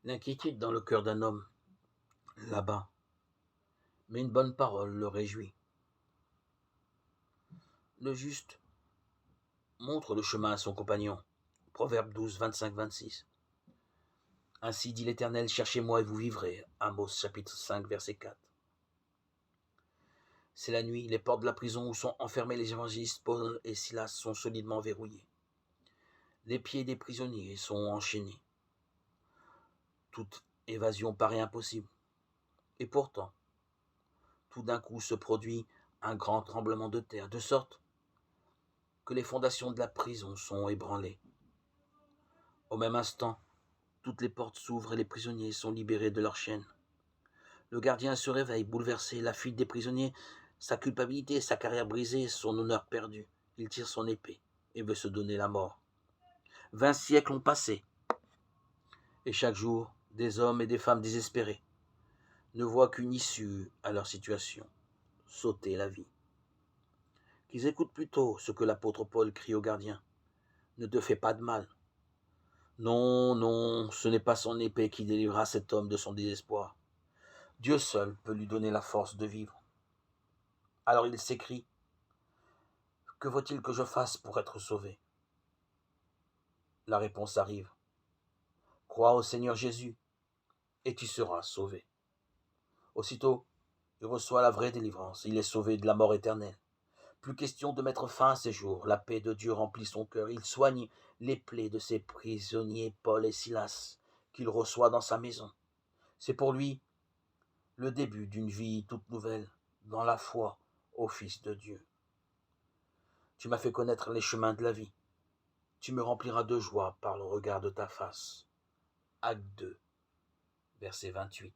L'inquiétude dans le cœur d'un homme l'abat, mais une bonne parole le réjouit. Le juste montre le chemin à son compagnon. Proverbe 12, 25-26. Ainsi dit l'Éternel, cherchez-moi et vous vivrez. Amos chapitre 5, verset 4. C'est la nuit, les portes de la prison où sont enfermés les évangélistes Paul et Silas sont solidement verrouillées. Les pieds des prisonniers sont enchaînés. Toute évasion paraît impossible. Et pourtant, tout d'un coup se produit un grand tremblement de terre, de sorte que les fondations de la prison sont ébranlées. Au même instant, toutes les portes s'ouvrent et les prisonniers sont libérés de leurs chaînes. Le gardien se réveille, bouleversé, la fuite des prisonniers, sa culpabilité, sa carrière brisée, son honneur perdu. Il tire son épée et veut se donner la mort. 20 siècles ont passé, et chaque jour, des hommes et des femmes désespérés ne voient qu'une issue à leur situation, sauter la vie. Qu'ils écoutent plutôt ce que l'apôtre Paul crie au gardien. Ne te fais pas de mal. Non, non, ce n'est pas son épée qui délivrera cet homme de son désespoir. Dieu seul peut lui donner la force de vivre. Alors il s'écrie, que faut-il que je fasse pour être sauvé? La réponse arrive, crois au Seigneur Jésus et tu seras sauvé. Aussitôt, il reçoit la vraie délivrance, il est sauvé de la mort éternelle. Plus question de mettre fin à ses jours, la paix de Dieu remplit son cœur, il soigne les plaies de ses prisonniers Paul et Silas, qu'il reçoit dans sa maison. C'est pour lui le début d'une vie toute nouvelle, dans la foi au Fils de Dieu. Tu m'as fait connaître les chemins de la vie. Tu me rempliras de joie par le regard de ta face. Acte 2, verset 28.